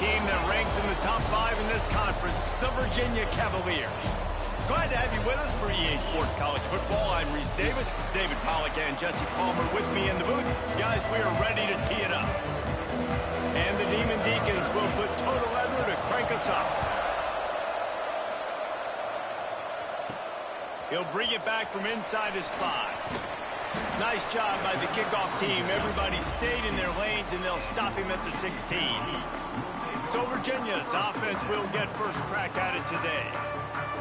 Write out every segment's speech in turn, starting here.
team that ranks in the top 5 in this conference, the Virginia Cavaliers. Glad to have you with us for EA Sports College Football. I'm Reese Davis, David Pollack, and Jesse Palmer with me in the booth. Guys, we are ready to tee it up. And the Demon Deacons will put total leather to crank us up. He'll bring it back from inside his 5. Nice job by the kickoff team. Everybody stayed in their lanes, and they'll stop him at the 16. So Virginia's offense will get first crack at it today.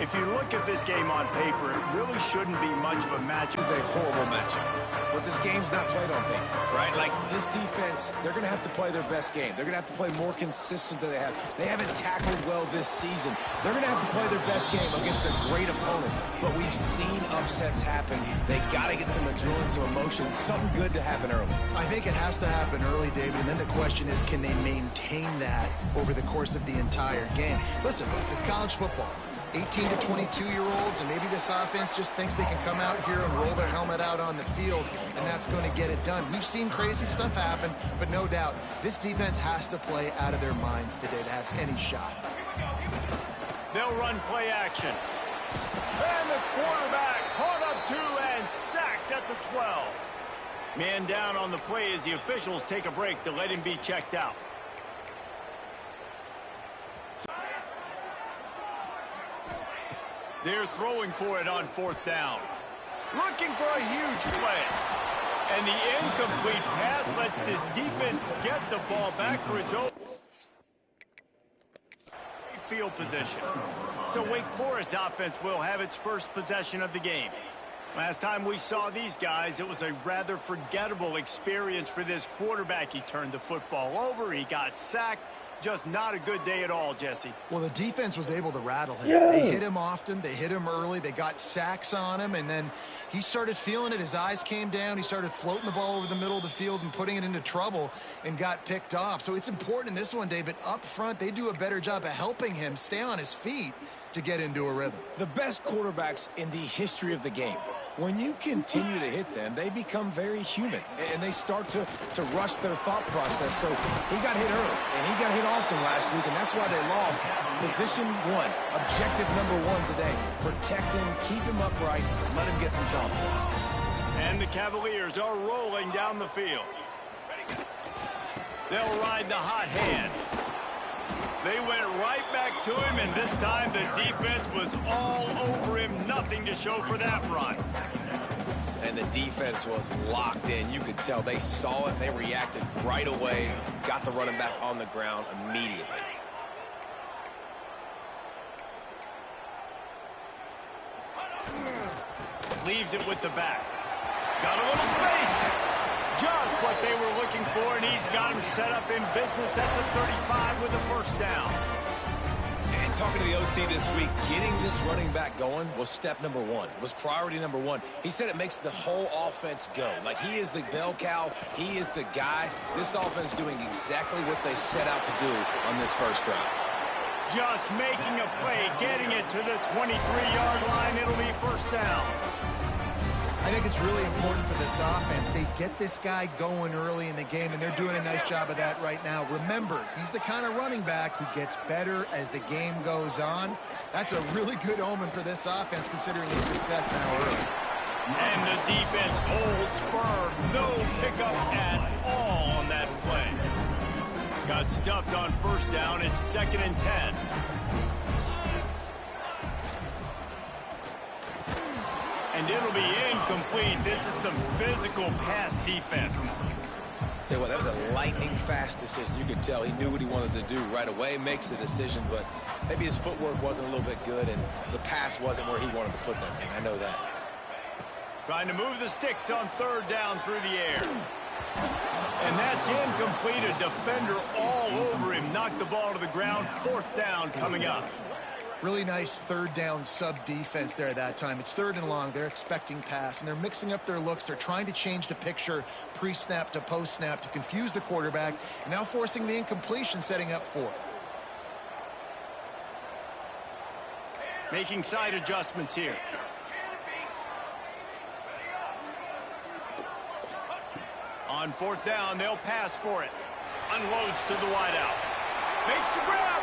If you look at this game on paper, it really shouldn't be much of a match. It's a horrible matchup, but this game's not played on paper, right? Like, this defense, they're going to have to play their best game. They're going to have to play more consistent than they have. They haven't tackled well this season. They're going to have to play their best game against a great opponent, but we've seen upsets happen. They got to get some adrenaline, some emotion, something good to happen early. I think it has to happen early, David, and then the question is, can they maintain that over the course of the entire game? Listen, it's college football. 18 to 22-year-olds, and maybe this offense just thinks they can come out here and roll their helmet out on the field, and that's going to get it done. We've seen crazy stuff happen, but no doubt, this defense has to play out of their minds today to have any shot. They'll run play action. And the quarterback caught up to and sacked at the 12. Man down on the play as the officials take a break to let him be checked out. They're throwing for it on 4th down. Looking for a huge play. And the incomplete pass lets this defense get the ball back for its own field position. So Wake Forest offense will have its first possession of the game. Last time we saw these guys, it was a rather forgettable experience for this quarterback. He turned the football over, he got sacked. Just not a good day at all, Jesse. Well, the defense was able to rattle him. Yeah. They hit him often. They hit him early. They got sacks on him, and then he started feeling it. His eyes came down. He started floating the ball over the middle of the field and putting it into trouble and got picked off. So it's important in this one, David. Up front, they do a better job of helping him stay on his feet to get into a rhythm. The best quarterbacks in the history of the game, when you continue to hit them, they become very human, and they start to rush their thought process. So he got hit early, and he got hit often last week, and that's why they lost. Position 1, objective number 1 today. Protect him, keep him upright, let him get some confidence. And the Cavaliers are rolling down the field. They'll ride the hot hand. They went right back to him, and this time the defense was all over him. Nothing to show for that run. And the defense was locked in. You could tell they saw it. They reacted right away. Got the running back on the ground immediately. Leaves it with the back. Got a little space. Just what they were looking for, and he's got him set up in business at the 35 with a first down. And talking to the OC this week, getting this running back going was step number 1. It was priority number 1. He said it makes the whole offense go. Like, he is the bell cow. He is the guy. This offense doing exactly what they set out to do on this first drive. Just making a play, getting it to the 23-yard line. It'll be first down. I think it's really important for this offense. They get this guy going early in the game, and they're doing a nice job of that right now. Remember, he's the kind of running back who gets better as the game goes on. That's a really good omen for this offense, considering his success now early. And the defense holds firm. No pickup at all on that play. Got stuffed on first down. It's 2nd and 10. And it'll be incomplete. This is some physical pass defense. Tell you what, that was a lightning-fast decision. You could tell he knew what he wanted to do right away, makes the decision, but maybe his footwork wasn't a little bit good, and the pass wasn't where he wanted to put that thing. I know that. Trying to move the sticks on 3rd down through the air. And that's incomplete. A defender all over him. Knocked the ball to the ground. 4th down coming up. Really nice 3rd down sub-defense there at that time. It's 3rd and long. They're expecting pass, and they're mixing up their looks. They're trying to change the picture pre-snap to post-snap to confuse the quarterback, and now forcing the incompletion, setting up 4th. Making side adjustments here. On 4th down, they'll pass for it. Unloads to the wideout. They Makes the grab.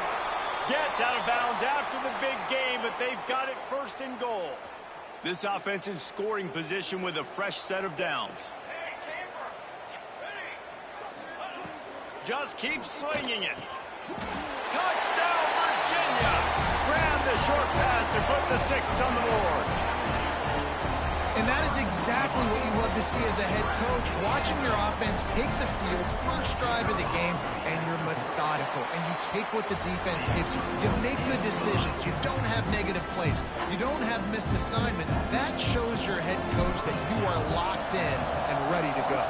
Gets out of bounds after the big game, but they've got it first and goal. This offense in scoring position with a fresh set of downs. Just keep slinging it. Touchdown, Virginia! Grab the short pass to put the 6 on the board. And that is exactly what you love to see as a head coach, watching your offense take the field, first drive of the game, and you're methodical, and you take what the defense gives you. You make good decisions. You don't have negative plays. You don't have missed assignments. That shows your head coach that you are locked in and ready to go.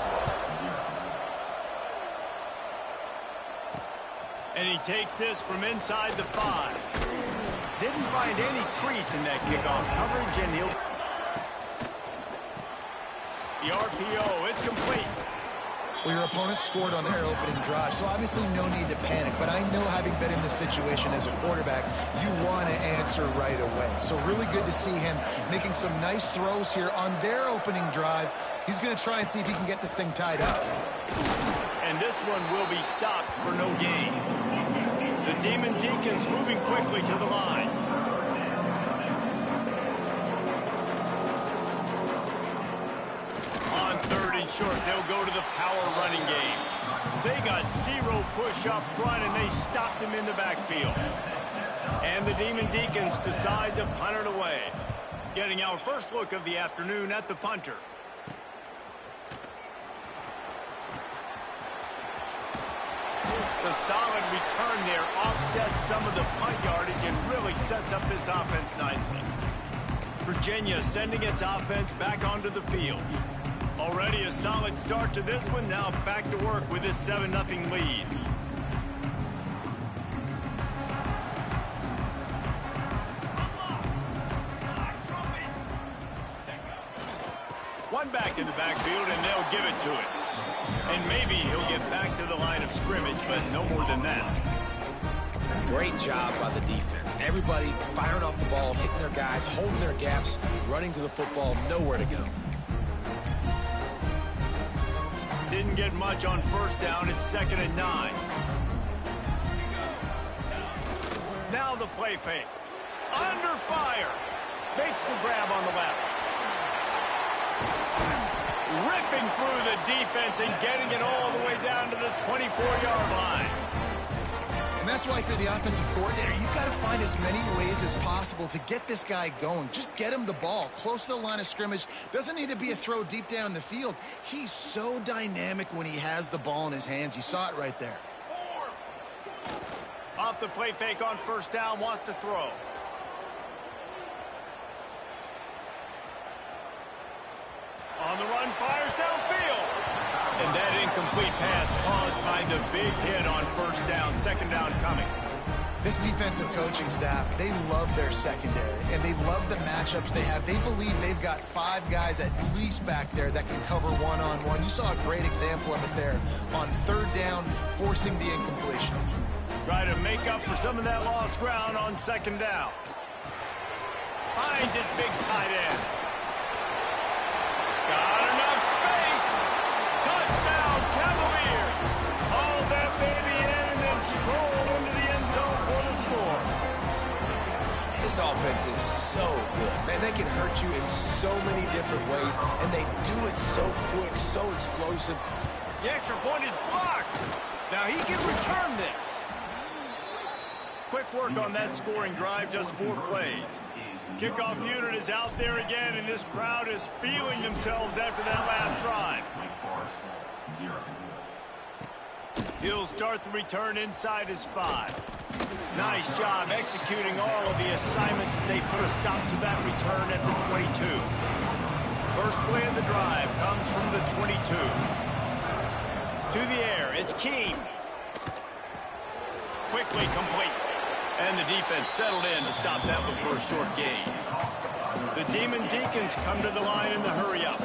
And he takes this from inside the 5. Didn't find any crease in that kickoff coverage, and he'll... The RPO, it's complete. Well, your opponent scored on their opening drive, so obviously no need to panic. But I know, having been in this situation as a quarterback, you want to answer right away. So really good to see him making some nice throws here on their opening drive. He's going to try and see if he can get this thing tied up. And this one will be stopped for no gain. The Demon Deacons moving quickly to the line. On 3rd and short, they'll go to the power running game. They got 0 push up front, and they stopped him in the backfield. And the Demon Deacons decide to punt it away. Getting our first look of the afternoon at the punter. The solid return there offsets some of the punt yardage and really sets up this offense nicely. Virginia sending its offense back onto the field. Already a solid start to this one. Now back to work with this 7-0 lead. One back in the backfield, and they'll give it to it. And maybe he'll get back to the line of scrimmage, but no more than that. Great job by the defense. Everybody firing off the ball, hitting their guys, holding their gaps, running to the football, nowhere to go. Didn't get much on 1st down. It's 2nd and 9. Now the play fake. Under fire. Makes the grab on the left. Ripping through the defense and getting it all the way down to the 24-yard line. And that's why, if you're the offensive coordinator, you've got to find as many ways as possible to get this guy going. Just get him the ball close to the line of scrimmage. Doesn't need to be a throw deep down the field. He's so dynamic when he has the ball in his hands. You saw it right there. Off the play fake on 1st down, wants to throw. On the run, fires downfield. And that incomplete pass caused by the big hit on 1st down. 2nd down coming. This defensive coaching staff, they love their secondary, and they love the matchups they have. They believe they've got 5 guys at least back there that can cover one-on-one. You saw a great example of it there on 3rd down, forcing the incompletion. Try to make up for some of that lost ground on 2nd down. Finds his big tight end. Got enough space. Touchdown, Cavaliers. Haul that baby in and then stroll into the end zone for the score. This offense is so good. Man, they can hurt you in so many different ways, and they do it so quick, so explosive. The extra point is blocked. Now he can return this. Quick work on that scoring drive, just 4 plays. Kickoff unit is out there again, and this crowd is feeling themselves after that last drive. He'll start the return inside his 5. Nice job executing all of the assignments as they put a stop to that return at the 22. First play of the drive comes from the 22. To the air, it's Keene. Quickly complete. And the defense settled in to stop that one for a short gain. The Demon Deacons come to the line in the hurry-up.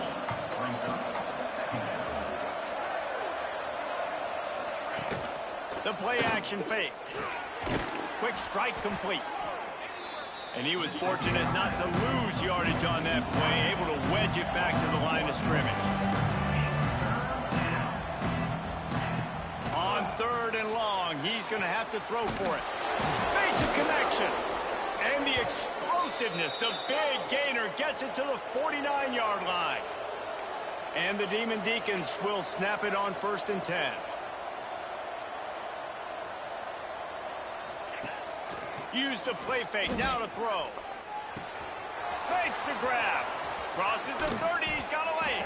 The play-action fake. Quick strike complete. And he was fortunate not to lose yardage on that play, able to wedge it back to the line of scrimmage. On 3rd and long, he's going to have to throw for it. Makes a connection. And the explosiveness, the big gainer gets it to the 49-yard line. And the Demon Deacons will snap it on 1st and 10. Use the play fake, now to throw. Makes the grab. Crosses the 30, he's got a lane.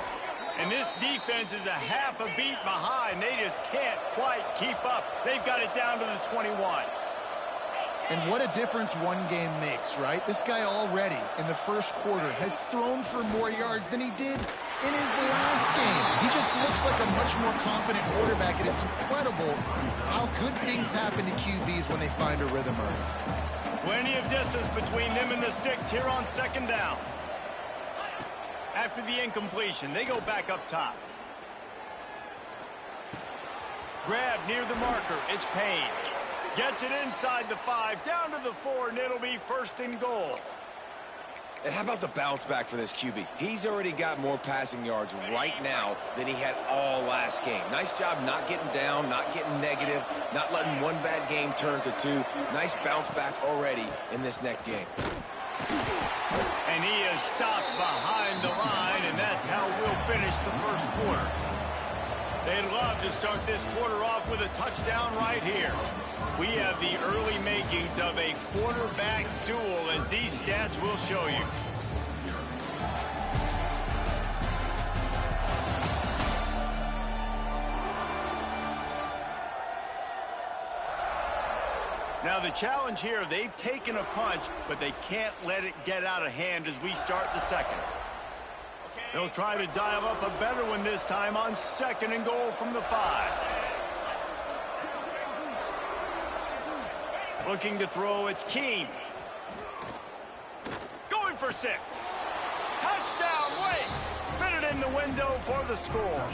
And this defense is a half a beat behind. They just can't quite keep up. They've got it down to the 21. And what a difference one game makes, right? This guy already in the first quarter has thrown for more yards than he did in his last game. He just looks like a much more confident quarterback, and it's incredible how good things happen to QBs when they find a rhythm early. Plenty of distance between them and the sticks here on 2nd down. After the incompletion, they go back up top. Grab near the marker. It's Payne. Gets it inside the 5, down to the 4, and it'll be 1st and goal. And how about the bounce back for this QB? He's already got more passing yards right now than he had all last game. Nice job not getting down, not getting negative, not letting one bad game turn to 2. Nice bounce back already in this next game. And he is stopped behind the line, and that's how we'll finish the first quarter. They'd love to start this quarter off with a touchdown right here. We have the early makings of a quarterback duel, as these stats will show you. Now the challenge here, they've taken a punch, but they can't let it get out of hand as we start the second. They'll try to dial up a better one this time on 2nd and goal from the 5. Looking to throw, it's Keene. Going for 6. Touchdown, Wake. Fitted in the window for the score.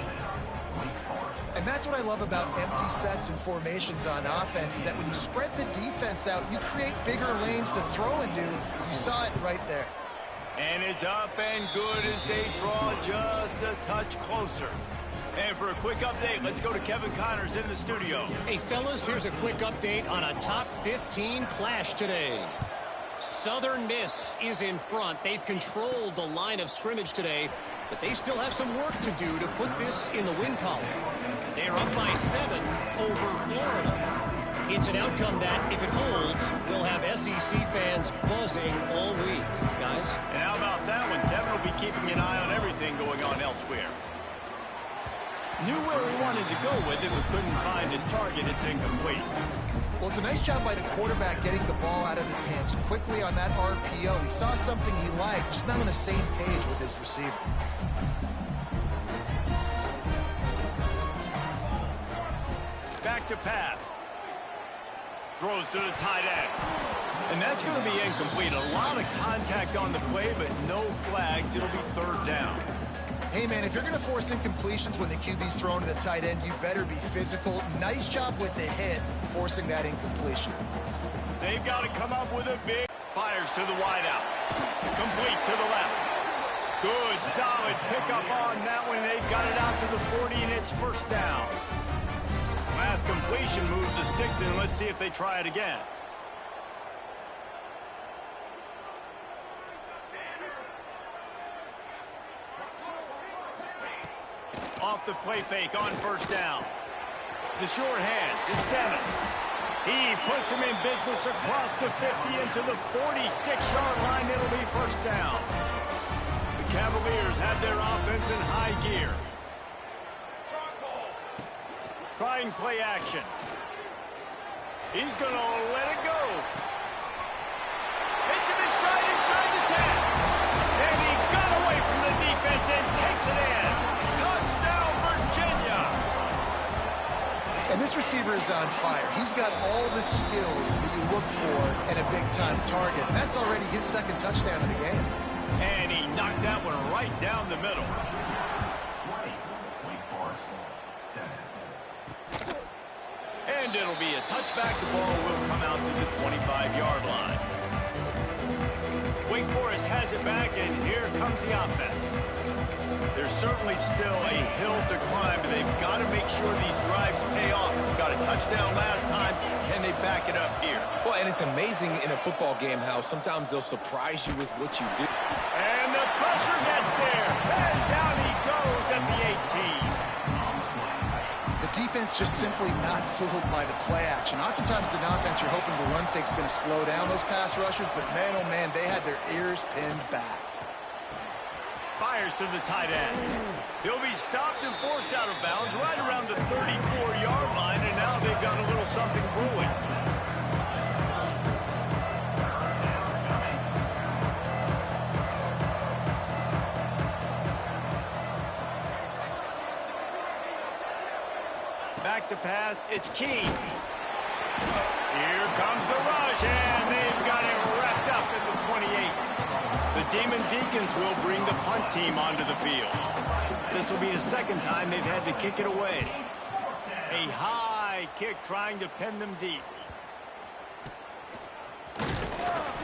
And that's what I love about empty sets and formations on offense, is that when you spread the defense out, you create bigger lanes to throw into. You saw it right there. And it's up and good as they draw just a touch closer. And for a quick update, let's go to Kevin Connors in the studio. Hey, fellas, here's a quick update on a top 15 clash today. Southern Miss is in front. They've controlled the line of scrimmage today, but they still have some work to do to put this in the win column. They're up by 7 over Florida. It's an outcome that, if it holds, will have SEC fans buzzing all week. Guys? And how about that one? Devin will be keeping an eye on everything going on elsewhere. Knew where he wanted to go with it, but couldn't find his target. It's incomplete. Well, it's a nice job by the quarterback getting the ball out of his hands quickly on that RPO. He saw something he liked, just not on the same page with his receiver. Back to pass. Throws to the tight end. And that's going to be incomplete. A lot of contact on the play, but no flags. It'll be 3rd down. Hey, man, if you're going to force incompletions when the QB's thrown to the tight end, you better be physical. Nice job with the hit, forcing that incompletion. They've got to come up with a big... Fires to the wideout. Complete to the left. Good, solid pickup on that one. They've got it out to the 40, and it's 1st down. Last completion moves the sticks in. Let's see if they try it again. Off the play fake on 1st down. The short hands, it's Dennis. He puts him in business across the 50 into the 46-yard line. It'll be 1st down. The Cavaliers have their offense in high gear. Trying play action. He's going to let it go. Hits him in stride inside the 10. And he got away from the defense and takes it in. Touchdown, Virginia. And this receiver is on fire. He's got all the skills that you look for in a big-time target. And that's already his 2nd touchdown of the game. And he knocked that one right down the middle. And it'll be a touchback. The ball will come out to the 25-yard line. Wake Forest has it back, and here comes the offense. There's certainly still a hill to climb, but they've got to make sure these drives pay off. Got a touchdown last time. Can they back it up here? Well, and it's amazing in a football game how sometimes they'll surprise you with what you do. And the pressure gets there. And down he goes at the 18. The defense just simply not fooled by the play action. Oftentimes as an offense, you're hoping the run fake's going to slow down those pass rushers, but man, oh man, they had their ears pinned back. Fires to the tight end. He'll be stopped and forced out of bounds right around the 34-yard line, and now they've got a little something brewing. Back to pass, it's Key. Here comes the rush, and they've got it wrapped up at the 28. The Demon Deacons will bring the punt team onto the field. This will be the second time they've had to kick it away. A high kick trying to pin them deep.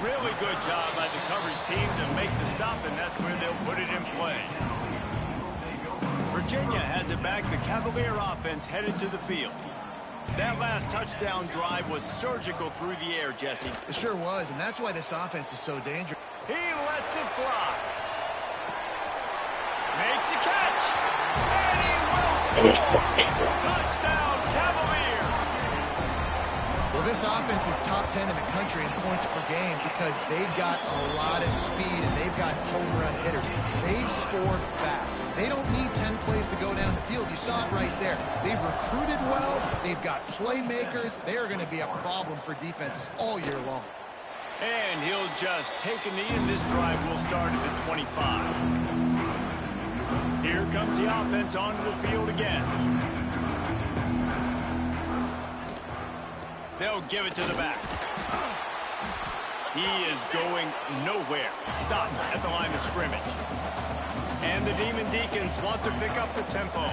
Really good job by the coverage team to make the stop, and that's where they'll put it in play. Virginia has it back. The Cavalier offense headed to the field. That last touchdown drive was surgical through the air, Jesse. It sure was, and that's why this offense is so dangerous. He lets it fly. Makes the catch. And he will score. Touchdown, Cavalier. Well, this offense is top 10 in the country in points per game because they've got a lot of speed and they've got home run hitters. They score fast. They don't need 10 plays to go down the field. You saw it right there. They've recruited well. They've got playmakers. They are going to be a problem for defenses all year long. And he'll just take a knee, and this drive will start at the 25. Here comes the offense onto the field again. They'll give it to the back. He is going nowhere. Stop at the line of scrimmage. And the Demon Deacons want to pick up the tempo.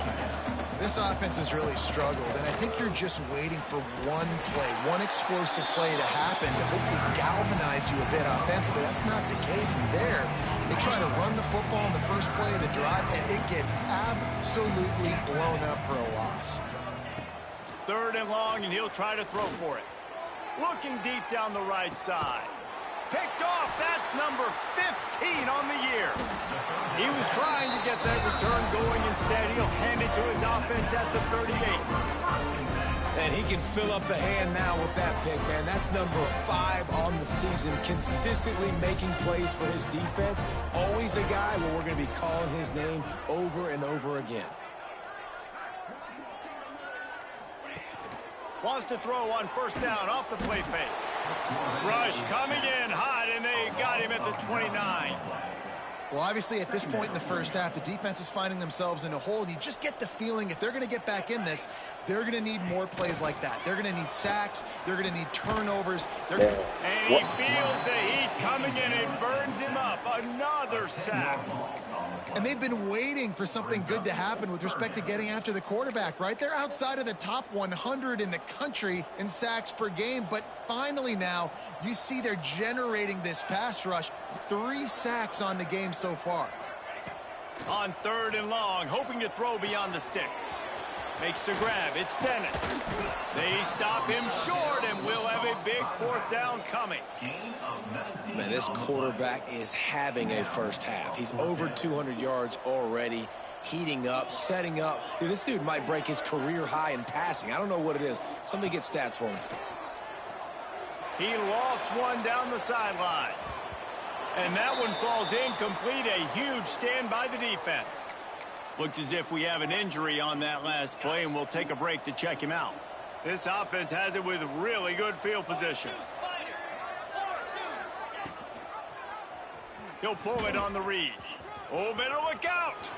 This offense has really struggled, and I think you're just waiting for one play, one explosive play to happen to hopefully galvanize you a bit offensively. That's not the case there. They try to run the football in the first play of the drive, and it gets absolutely blown up for a loss. 3rd and long, and he'll try to throw for it. Looking deep down the right side. Picked off. That's number 15 on the year. He was trying to get that return going. Instead, he'll hand it to his offense at the 38. And he can fill up the hand now with that pick, man. That's number 5 on the season, consistently making plays for his defense. Always a guy where we're going to be calling his name over and over again. Wants to throw on 1st down off the play fake. Rush coming in hot, and they got him at the 29. Well, obviously, at this point in the first half, the defense is finding themselves in a hole, and you just get the feeling if they're going to get back in this, they're going to need more plays like that. They're going to need sacks. They're going to need turnovers. And he feels the heat coming in and burns him up. Another sack. And they've been waiting for something good to happen with respect to getting after the quarterback, right? They're outside of the top 100 in the country in sacks per game, but finally now you see they're generating this pass rush. 3 sacks on the game so far. On 3rd and long, hoping to throw beyond the sticks. Makes the grab. It's Dennis. They stop him short, and we'll have a big 4th down coming. Man, this quarterback is having a first half. He's over 200 yards already, heating up, setting up. Dude, this dude might break his career high in passing. I don't know what it is. Somebody get stats for him. He lofts one down the sideline. And that one falls incomplete. A huge stand by the defense. Looks as if we have an injury on that last play, and we'll take a break to check him out. This offense has it with really good field position. He'll pull it on the read. Oh, better look out.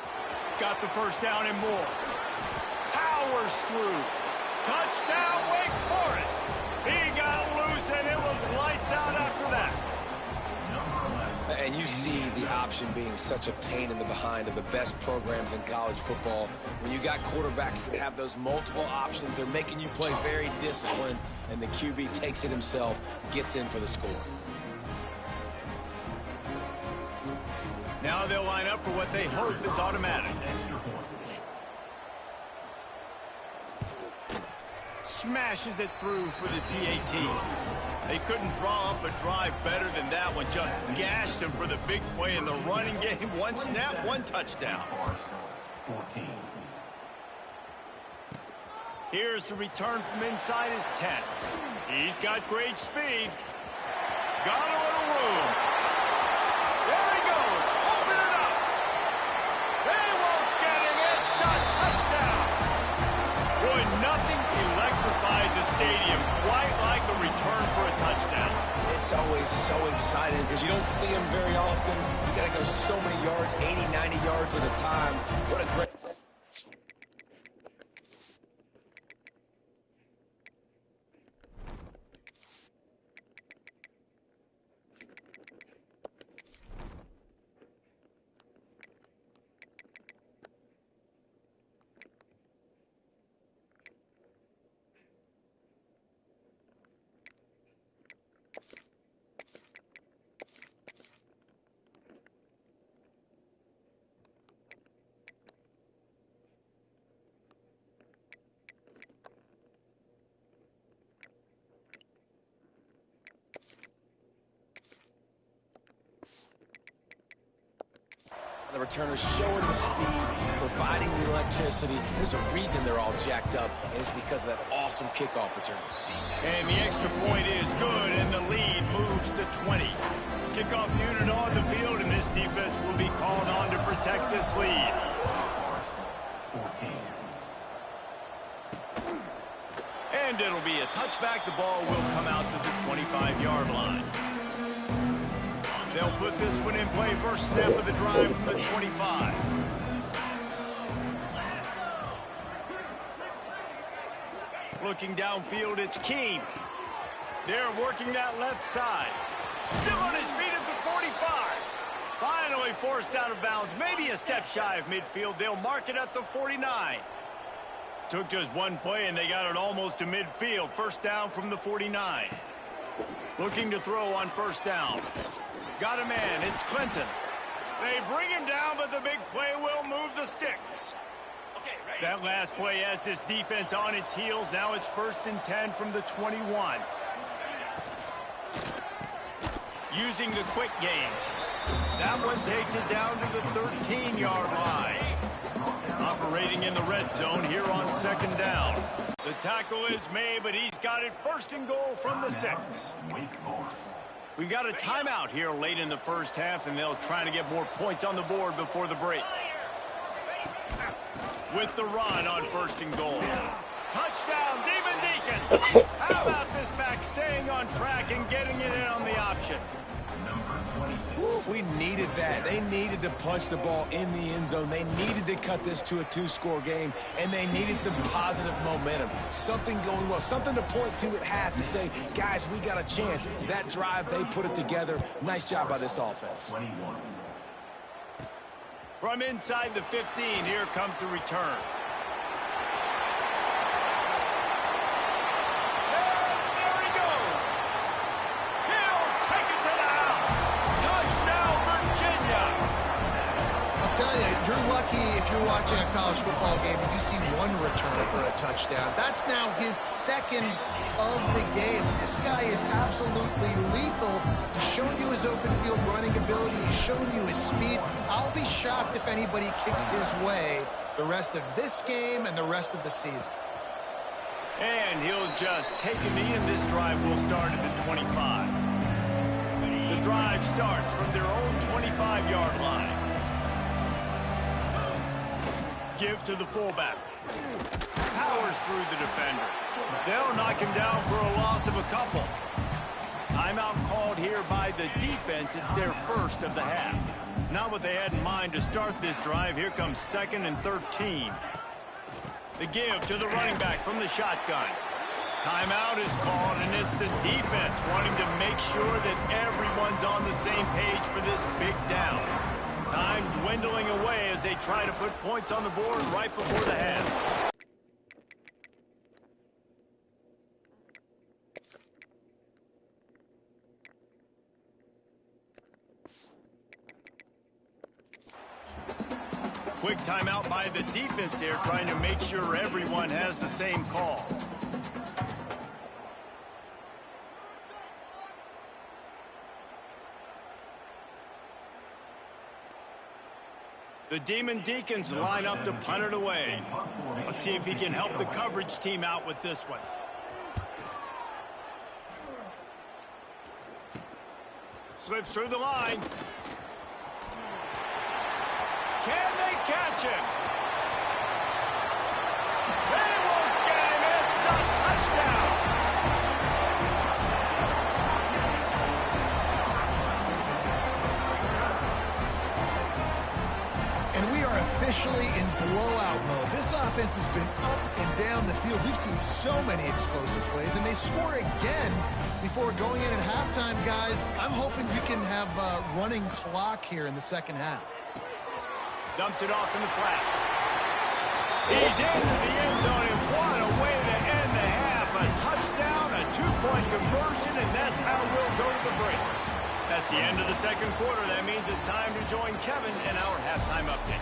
Got the 1st down and more. Powers through. Touchdown, Wake Forest. He got loose, and it was lights out after that. And you see the option being such a pain in the behind of the best programs in college football. When you got quarterbacks that have those multiple options, they're making you play very disciplined, and the QB takes it himself, gets in for the score. Now they'll line up for what they hope is automatic. Smashes it through for the PAT. They couldn't draw up a drive better than that one. Just gashed them for the big play in the running game. One snap, one touchdown. Here's the return from inside his 10. He's got great speed. Got a little room. There he goes. Open it up. They won't get it. It's a touchdown. Boy, nothing electrifies a stadium quite like a return for a touchdown. It's always so exciting because you don't see them very often. You got to go so many yards, 80, 90 yards at a time. What a great... The returner's showing the speed, providing the electricity. There's a reason they're all jacked up, and it's because of that awesome kickoff return. And the extra point is good, and the lead moves to 20. Kickoff unit on the field, and this defense will be called on to protect this lead. And it'll be a touchback. The ball will come out to the 25-yard line. They'll put this one in play. First snap of the drive from the 25. Looking downfield, it's Keene. They're working that left side. Still on his feet at the 45. Finally forced out of bounds. Maybe a step shy of midfield. They'll mark it at the 49. Took just one play, and they got it almost to midfield. First down from the 49. Looking to throw on first down. Got a man. It's Clinton. They bring him down, but the big play will move the sticks. That last play has this defense on its heels. Now it's 1st and 10 from the 21. Using the quick game. That one takes it down to the 13-yard line. Operating in the red zone here on 2nd down. The tackle is made, but he's got it 1st and goal from the 6. We got a timeout here late in the first half, and they'll try to get more points on the board before the break. With the run on 1st and goal. Touchdown, Demon Deacon. How about this back staying on track and getting it in on the option? We needed that. They needed to punch the ball in the end zone. They needed to cut this to a 2-score game, and they needed some positive momentum. Something going well, something to point to at half to say, guys, we got a chance. That drive, they put it together. Nice job by this offense. From inside the 15, here comes the return. Tell you, you're lucky if you're watching a college football game and you see one return for a touchdown. That's now his 2nd of the game. This guy is absolutely lethal. He's shown you his open field running ability. He's shown you his speed. I'll be shocked if anybody kicks his way the rest of this game and the rest of the season. And he'll just take a knee, and this drive will start at the 25. The drive starts from their own 25-yard line. Give to the fullback. Powers through the defender. They'll knock him down for a loss of a couple. Timeout called here by the defense. It's their 1st of the half. Not what they had in mind to start this drive. Here comes 2nd and 13. The give to the running back from the shotgun. Timeout is called, and it's the defense wanting to make sure that everyone's on the same page for this big down. Time dwindling away as they try to put points on the board right before the half. Quick timeout by the defense there, trying to make sure everyone has the same call. The Demon Deacons line up to punt it away. Let's see if he can help the coverage team out with this one. Slips through the line. Can they catch him? They won't get him. It's a touchdown. And we are officially in blowout mode. This offense has been up and down the field. We've seen so many explosive plays, and they score again before going in at halftime, guys. I'm hoping you can have a running clock here in the second half. Dumps it off in the flats. He's into the end zone, and what a way to end the half. A touchdown, a two-point conversion, and that's how we'll go to the break. That's the end of the second quarter. That means it's time to join Kevin in our halftime update.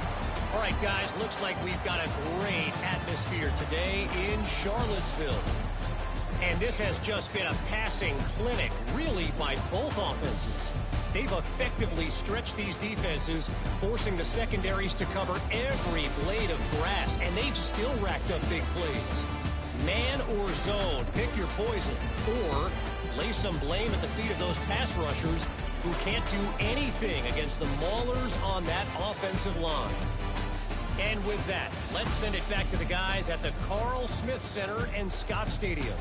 All right, guys, looks like we've got a great atmosphere today in Charlottesville. And this has just been a passing clinic, really, by both offenses. They've effectively stretched these defenses, forcing the secondaries to cover every blade of grass, and they've still racked up big plays. Man or zone, pick your poison, or lay some blame at the feet of those pass rushers who can't do anything against the maulers on that offensive line. And with that, let's send it back to the guys at the Carl Smith Center and Scott Stadium.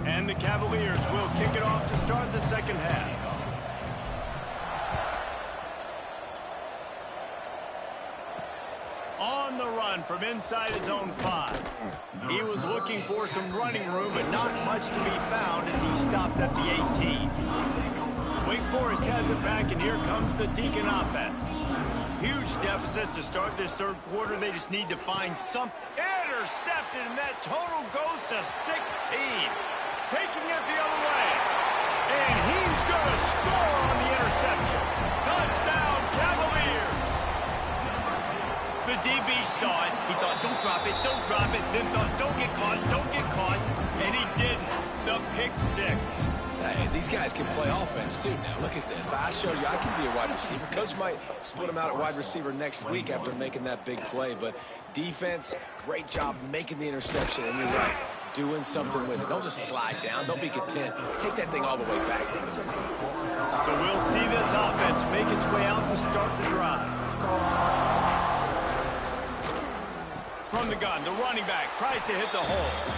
And the Cavaliers will kick it off to start the second half. On the run from inside his own 5. He was looking for some running room, but not much to be found as he stopped at the 18. Wake Forest has it back, and here comes the Deacon offense. Huge deficit to start this third quarter. They just need to find some. Intercepted, and that total goes to 16. Taking it the other way. And he's going to score on the interception. Touchdown, Cavaliers. The DB saw it. He thought, don't drop it, don't drop it. Then thought, don't get caught, don't get caught. And he didn't. The pick 6. Hey, these guys can play offense, too. Now, look at this. I showed you I can be a wide receiver. Coach might split him out at wide receiver next week after making that big play. But defense, great job making the interception. And you're right, doing something with it. Don't just slide down. Don't be content. Take that thing all the way back. So we'll see this offense make its way out to start the drive. From the gun, the running back tries to hit the hole.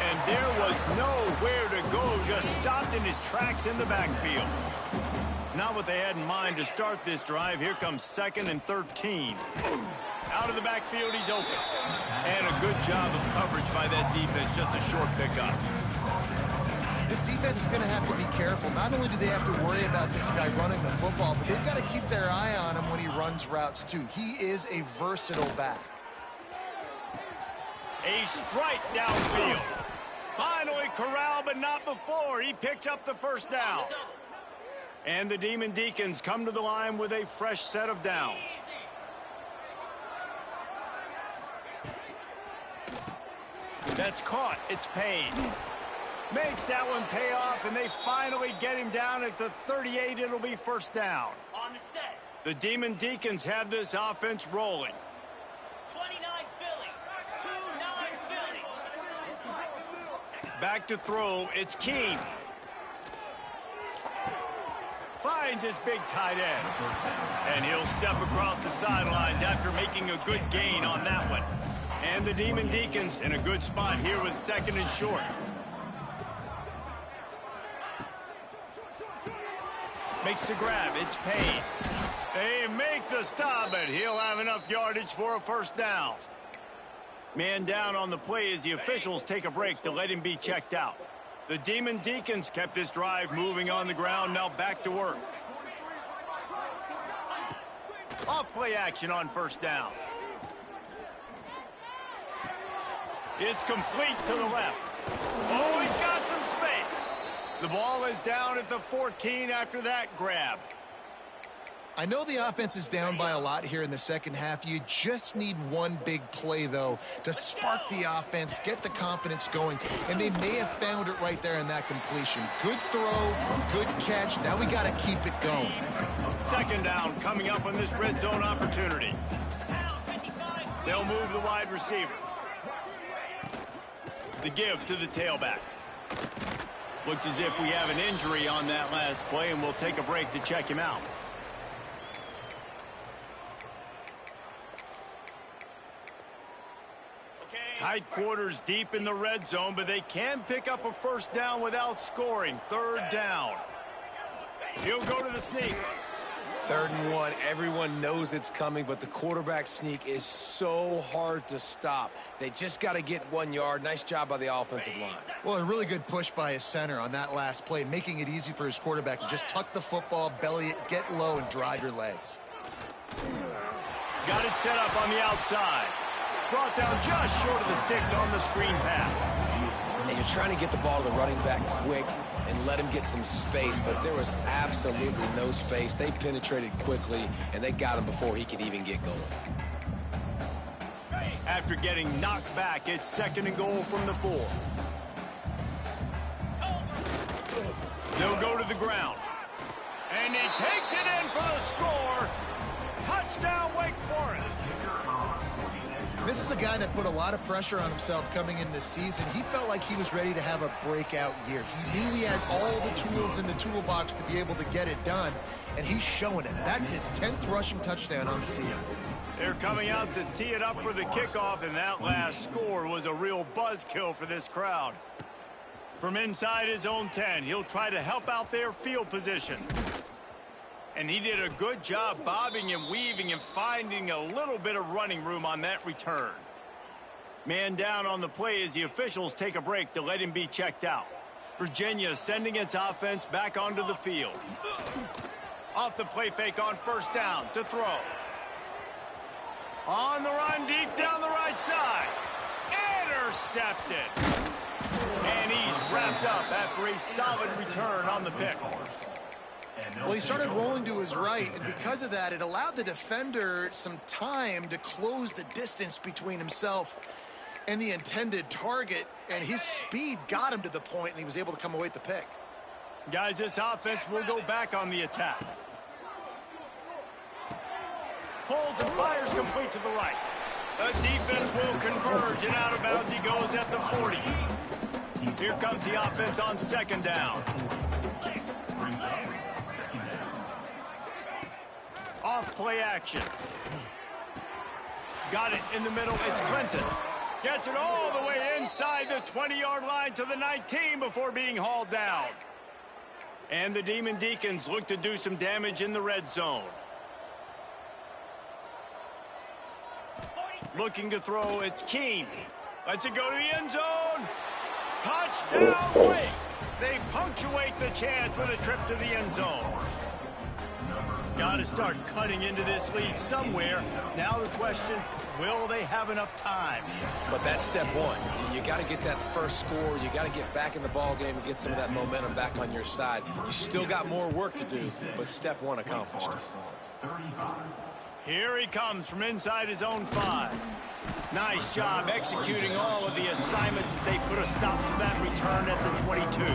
And there was nowhere to go, just stopped in his tracks in the backfield. Not what they had in mind to start this drive. Here comes 2nd and 13. Out of the backfield, he's open. And a good job of coverage by that defense, just a short pickup. This defense is going to have to be careful. Not only do they have to worry about this guy running the football, but they've got to keep their eye on him when he runs routes, too. He is a versatile back. A strike downfield. Finally corralled, but not before. He picked up the first down. And the Demon Deacons come to the line with a fresh set of downs. That's caught. It's Payne. Makes that one pay off, and they finally get him down at the 38. It'll be first down. On the set. The Demon Deacons have this offense rolling. 29 Philly. 2-9 Philly. Back to throw. It's Keene. Finds his big tight end. And he'll step across the sidelines after making a good gain on that one. And the Demon Deacons in a good spot here with 2nd and short. Makes the grab. It's Payne. They make the stop, but he'll have enough yardage for a first down. Man down on the play as the officials take a break to let him be checked out. The Demon Deacons kept this drive moving on the ground. Now back to work. Off play action on first down. It's complete to the left. Oh, he's got some space. The ball is down at the 14 after that grab. I know the offense is down by a lot here in the second half. You just need one big play, though, to spark the offense, get the confidence going, and they may have found it right there in that completion. Good throw, good catch. Now we got to keep it going. Second down coming up on this red zone opportunity. They'll move the wide receiver. The give to the tailback. Looks as if we have an injury on that last play, and we'll take a break to check him out. Tight quarters deep in the red zone, but they can pick up a first down without scoring. Third down. He'll go to the sneak. 3rd and 1. Everyone knows it's coming, but the quarterback sneak is so hard to stop. They just got to get 1 yard. Nice job by the offensive line. Well, a really good push by his center on that last play, making it easy for his quarterback to just tuck the football, belly it, get low, and drive your legs. Got it set up on the outside. Brought down just short of the sticks on the screen pass. And you're trying to get the ball to the running back quick and let him get some space, but there was absolutely no space. They penetrated quickly, and they got him before he could even get going. After getting knocked back, it's 2nd and goal from the 4. They'll go to the ground. And he takes it in for the score. Touchdown, Wake Forest. This is a guy that put a lot of pressure on himself coming in this season. He felt like he was ready to have a breakout year. He knew he had all the tools in the toolbox to be able to get it done, and he's showing it. That's his 10th rushing touchdown on the season. They're coming out to tee it up for the kickoff, and that last score was a real buzzkill for this crowd. From inside his own 10, he'll try to help out their field position. And he did a good job bobbing and weaving and finding a little bit of running room on that return. Man down on the play as the officials take a break to let him be checked out. Virginia sending its offense back onto the field. Off the play fake on first down to throw. On the run deep down the right side. Intercepted. And he's wrapped up after a solid return on the pick. Well, he started rolling to his right, and because of that, it allowed the defender some time to close the distance between himself and the intended target, and his speed got him to the point, and he was able to come away with the pick. Guys, this offense will go back on the attack. Holds and fires complete to the right. The defense will converge, and out of bounds he goes at the 40. Here comes the offense on 2nd down. Off play action. Got it in the middle. It's Clinton. Gets it all the way inside the 20-yard line to the 19 before being hauled down. And the Demon Deacons look to do some damage in the red zone. Looking to throw, it's Keene. Lets it go to the end zone. Touchdown, Wake. They punctuate the chance with a trip to the end zone. Got to start cutting into this lead somewhere. Now the question, will they have enough time? But that's step 1. You got to get that first score. You got to get back in the ball game and get some of that momentum back on your side. You still got more work to do, but step 1 accomplished. Here he comes from inside his own 5. Nice job executing all of the assignments as they put a stop to that return at the 22.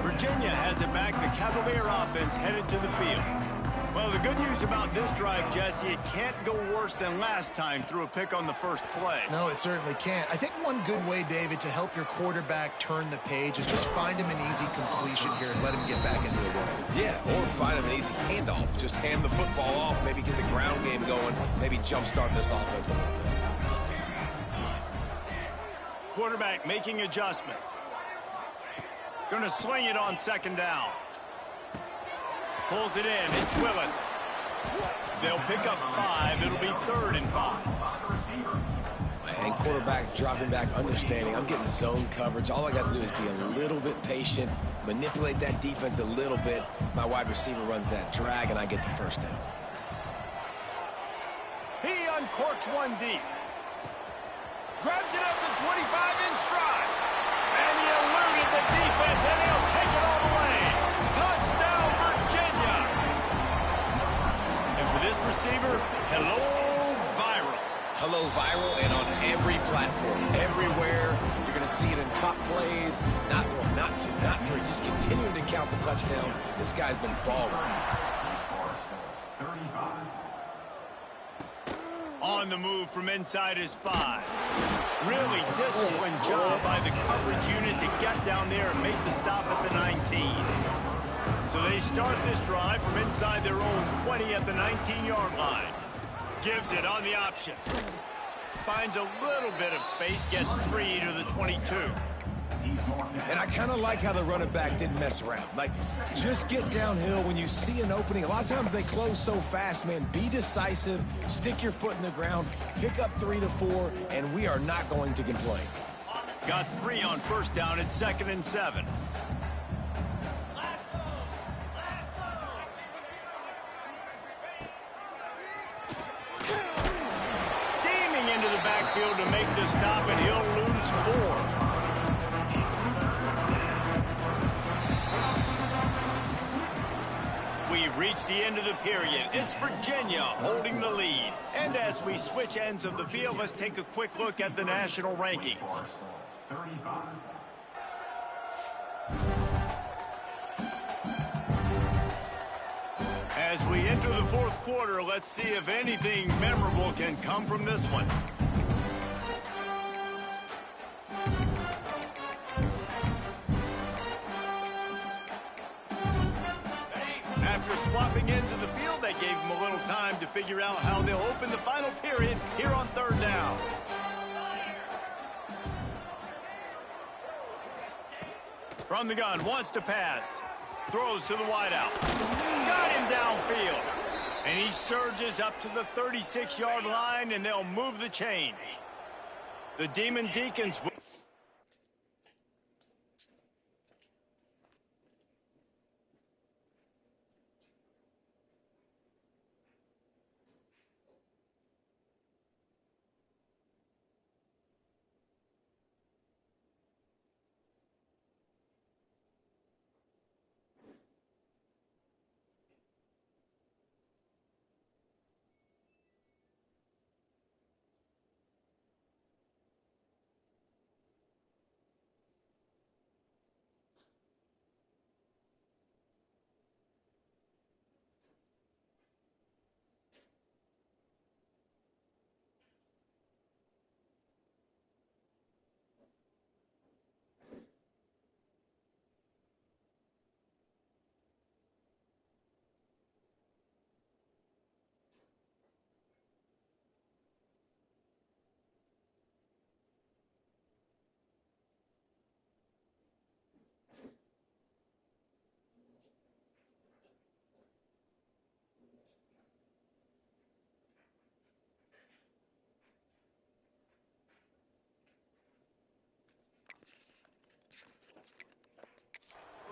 Virginia has it back. The Cavalier offense headed to the field. Well, the good news about this drive, Jesse, it can't go worse than last time through a pick on the first play. No, it certainly can't. I think one good way, David, to help your quarterback turn the page is just find him an easy completion here and let him get back into a rhythm. Yeah, or find him an easy handoff. Just hand the football off, maybe get the ground game going, maybe jumpstart this offense a little bit. Quarterback making adjustments. Going to sling it on 2nd down. Pulls it in. It's Willis. They'll pick up 5. It'll be 3rd and 5. And quarterback dropping back, understanding I'm getting zone coverage. All I got to do is be a little bit patient, manipulate that defense a little bit. My wide receiver runs that drag, and I get the first down. He uncorks one deep. Grabs it up to 25 in stride. And he eluded the defense, and he'll take it all the way. Touchdown, Virginia. And for this receiver, hello, viral. Hello, viral, and on every platform, everywhere. You're going to see it in top plays. Not one, not two, not three. Just continuing to count the touchdowns. This guy's been balling. On the move from inside his 5. Really disciplined job by the coverage unit to get down there and make the stop at the 19. So they start this drive from inside their own 20 at the 19-yard line. Gives it on the option. Finds a little bit of space, gets 3 to the 22. And I kind of like how the running back didn't mess around. Like, just get downhill when you see an opening. A lot of times they close so fast, man. Be decisive, stick your foot in the ground, pick up 3 to 4, and we are not going to complain. Got 3 on first down at 2nd and 7. Steaming into the backfield to make the stop, and he'll lose 4. We've reached the end of the period. It's Virginia holding the lead. And as we switch ends of the field, let's take a quick look at the national rankings. As we enter the fourth quarter, let's see if anything memorable can come from this one. After swapping ends of the field, they gave them a little time to figure out how they'll open the final period here on 3rd down. From the gun, wants to pass. Throws to the wideout. Got him downfield. And he surges up to the 36-yard line, and they'll move the chains. The Demon Deacons...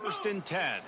First and 10.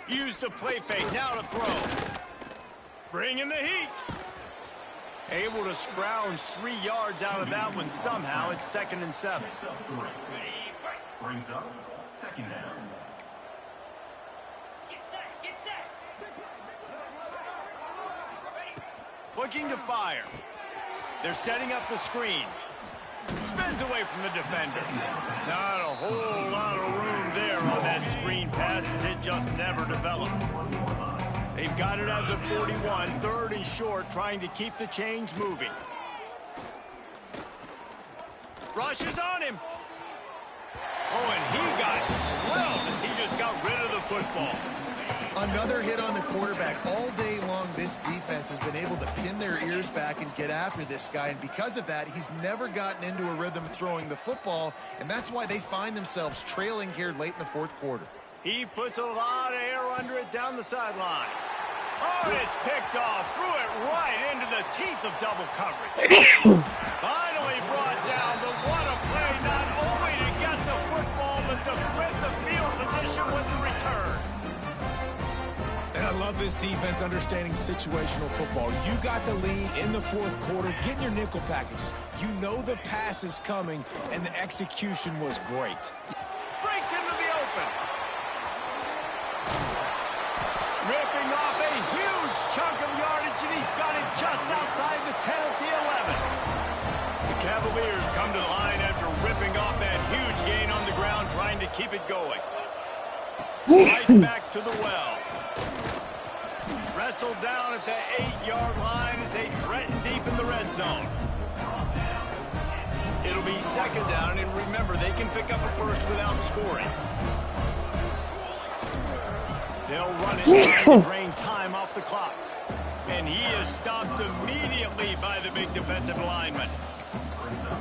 Use the play fake, now to throw. Bring in the heat. Able to scrounge 3 yards out of that one somehow. It's 2nd and 7. Brings up 2nd down. Get set, get set. Looking to fire. They're setting up the screen. Spins away from the defender. Not a whole lot of room there on that screen pass as it just never developed. They've got it at the 41, 3rd and short, trying to keep the chains moving. Rushes on him. Oh, and he got drilled as he just got rid of the football. Another hit on the quarterback. All day long, this defense has been able to pin their ears back and get after this guy, and because of that, he's never gotten into a rhythm throwing the football, and that's why they find themselves trailing here late in the 4th quarter. He puts a lot of air under it down the sideline. Oh, and it's picked off. Threw it right into the teeth of double coverage. Finally brought down, but what a play, not only to get the football, but to flip the field position with the return. And I love this defense understanding situational football. You got the lead in the 4th quarter, getting your nickel packages. You know the pass is coming, and the execution was great. Breaks into the open. Ripping off a huge chunk of yardage, and he's got it just outside the 10 at the 11. The Cavaliers come to the line after ripping off that huge gain on the ground, trying to keep it going. Right back to the well. Wrestled down at the 8-yard line as they threaten deep in the red zone. It'll be 2nd down, and remember, they can pick up a first without scoring. They'll run it to drain time off the clock. And he is stopped immediately by the big defensive lineman.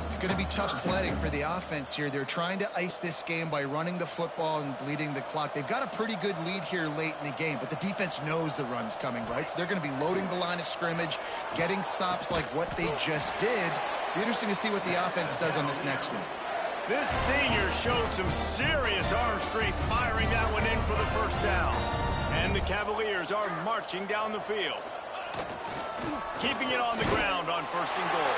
It's going to be tough sledding for the offense here. They're trying to ice this game by running the football and bleeding the clock. They've got a pretty good lead here late in the game, but the defense knows the run's coming, right? So they're going to be loading the line of scrimmage, getting stops like what they just did. Be interesting to see what the offense does on this next one. This senior showed some serious arm strength firing that one in for the 1st down. And the Cavaliers are marching down the field. Keeping it on the ground on 1st and goal.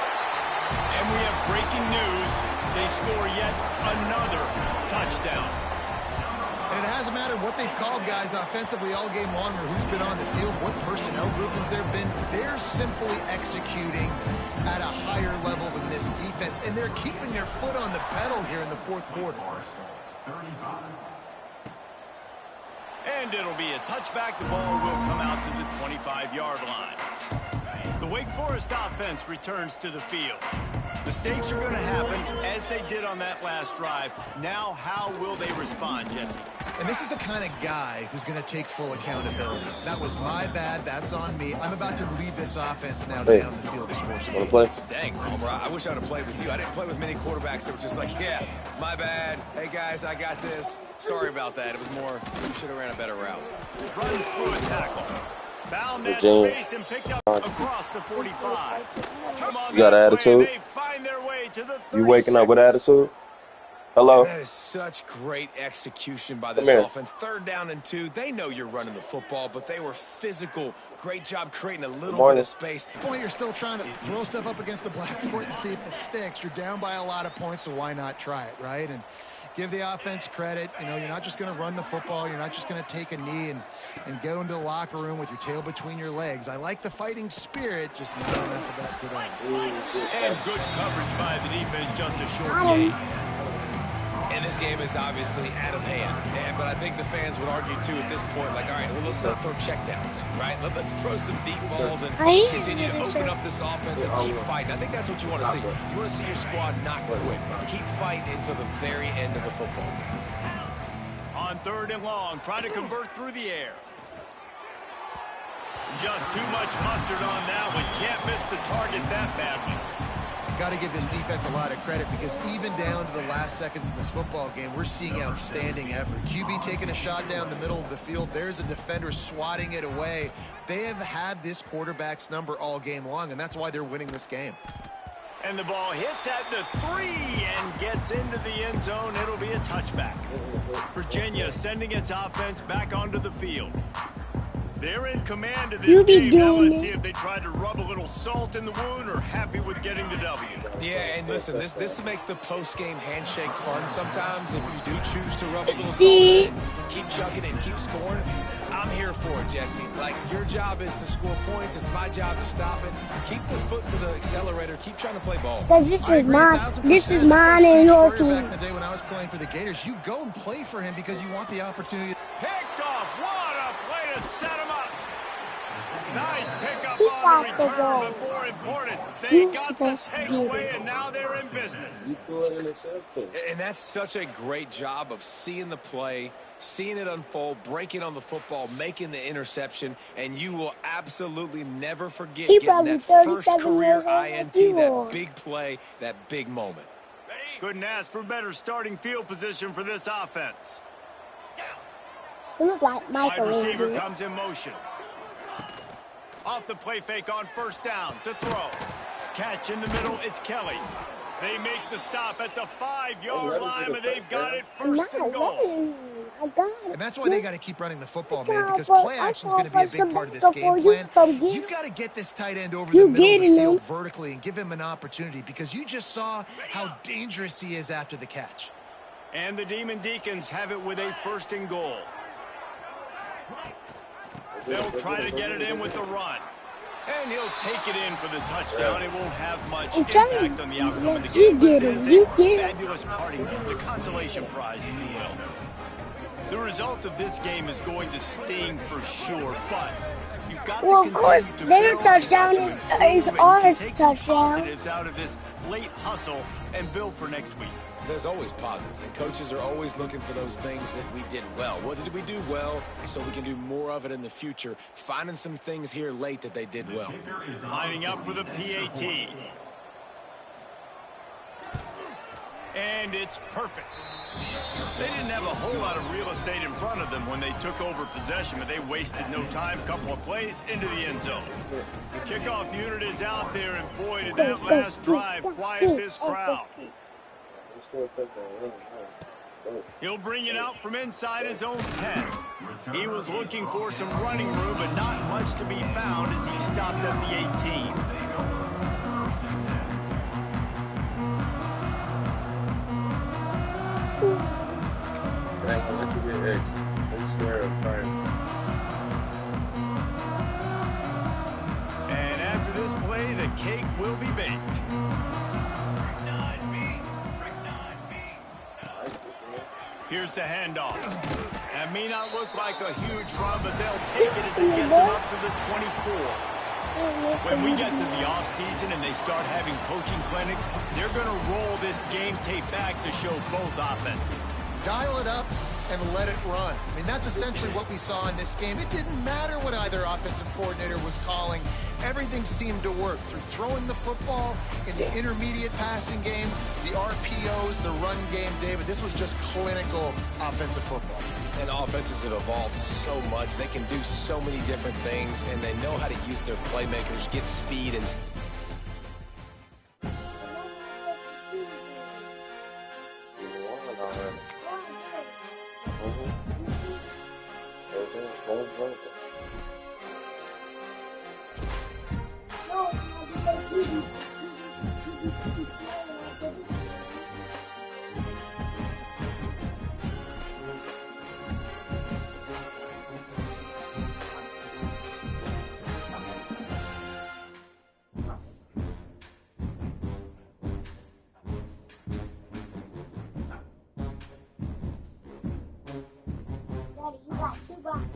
And we have breaking news. They score yet another touchdown. And it hasn't mattered what they've called guys offensively all game long or who's been on the field, what personnel groupings there have been. They're simply executing at a higher level than this defense, and they're keeping their foot on the pedal here in the 4th quarter. And it'll be a touchback. The ball will come out to the 25-yard line. The Wake Forest offense returns to the field. Mistakes are going to happen, as they did on that last drive. Now, how will they respond, Jesse? And this is the kind of guy who's going to take full accountability. That was my bad. That's on me. I'm about to lead this offense now down the field to score some. Want to play? Dang, Homer, I wish I would have played with you. I didn't play with many quarterbacks that were just like, yeah, my bad. Hey, guys, I got this. Sorry about that. It was more, you should have ran a better route. Runs through a tackle. Found that space and picked up across the 45. You got attitude? They find their way to the 36. You waking up with attitude? Hello. That is such great execution by this Come here. offense. 3rd down and 2. They know you're running the football, but they were physical. Great job creating a Good little bit morning. of space. At this point, you're still trying to throw stuff up against the blackboard and see if it sticks. You're down by a lot of points, so why not try it, right? And give the offense credit. You know, you're not just going to run the football. You're not just going to take a knee and go into the locker room with your tail between your legs. I like the fighting spirit, just not enough of that today. And good coverage by the defense, just a short gain. And this game is obviously out of hand. But I think the fans would argue, too, at this point, like, all right, well, let's not throw checkdowns, right? Let's throw some deep balls and continue to open up this offense and keep fighting. I think that's what you want to see. You want to see your squad not quit. Keep fighting until the very end of the football game. On 3rd and long, trying to convert through the air. Just too much mustard on that one. Can't miss the target that badly. Got to give this defense a lot of credit because even down to the last seconds in this football game, we're seeing outstanding effort. QB taking a shot down the middle of the field. There's a defender swatting it away. They have had this quarterback's number all game long, and that's why they're winning this game. And the ball hits at the 3 and gets into the end zone. It'll be a touchback. Virginia sending its offense back onto the field. They're in command of this game. Now let's see if they try to rub a little salt in the wound or happy with getting the W. Yeah, and listen, this makes the post-game handshake fun sometimes. If you do choose to rub a little salt in it, keep chucking it, keep scoring. I'm here for it, Jesse. Like, your job is to score points. It's my job to stop it. Keep the foot to the accelerator. Keep trying to play ball. This is mine and your team. Back in the day when I was playing for the Gators, you go and play for him because you want the opportunity. Picked off. What a play to set him up. Nice pickup He on got the the return, ball. but more important, they You got the supposed to get takeaway, it. and now they're in business. And that's such a great job of seeing the play, seeing it unfold, breaking on the football, making the interception, and you will absolutely never forget He getting probably that first 37 career years old like INT, you that are. big play, that big moment. Couldn't ask for better starting field position for this offense. You look like Wide Michael a receiver little bit. comes in motion. Off the play fake on 1st down to throw. Catch in the middle, it's Kelly. They make the stop at the 5-yard line, but they've got it first and goal. I got it. And that's why they got to keep running the football, man, Okay, because but play I action is going to be a saw big part of this some game before you plan. come get You've it. got to get this tight end over You the middle of getting the field him. vertically and give him an opportunity because you just saw how dangerous he is after the catch. And the Demon Deacons have it with a 1st and goal. They'll try to get it in with the run. And he'll take it in for the touchdown. It won't have much I'm trying impact on the outcome of the to game, but get it him. is You a get him. fabulous parting gift, a consolation prize, if you will. The result of this game is going to sting for sure, but you've got Well, to of course, continue to their build, touchdown you've got to is improve, and our you can take some touchdown. positives out of this late hustle and build for next week. There's always positives, and coaches are always looking for those things that we did well. What did we do well so we can do more of it in the future? Finding some things here late that they did well. Lining up for the PAT. And it's perfect. They didn't have a whole lot of real estate in front of them when they took over possession, but they wasted no time. Couple of plays into the end zone. The kickoff unit is out there, and boy, did that last drive quiet this crowd. He'll bring it out from inside his own 10. He was looking for some running room, but not much to be found as he stopped at the 18. And after this play, the cake will be baked. Here's the handoff. That may not look like a huge run, but they'll take it as it gets them up to the 24. When we get to the offseason and they start having coaching clinics, they're going to roll this game tape back to show both offenses. Dial it up and let it run. I mean, that's essentially what we saw in this game. It didn't matter what either offensive coordinator was calling. Everything seemed to work through throwing the football in the intermediate passing game, the RPOs, the run game. David, this was just clinical offensive football. And offenses have evolved so much. They can do so many different things, and they know how to use their playmakers, get speed and Daddy, you got 2 boxes.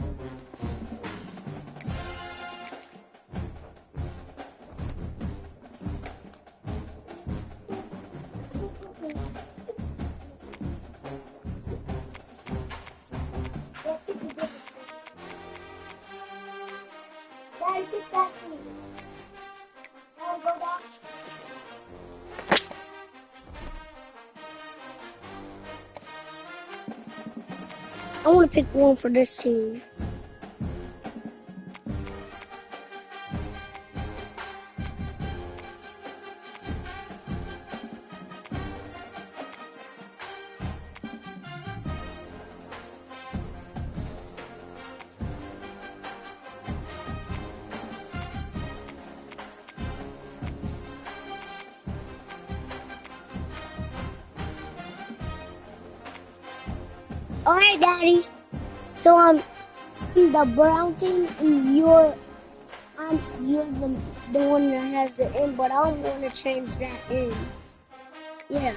Daddy, get that to me. Now go back. I want to pick one for this team. All right, Daddy. So I'm the brown team, and you're the one that has the N, but I'm going to change that N. Yeah.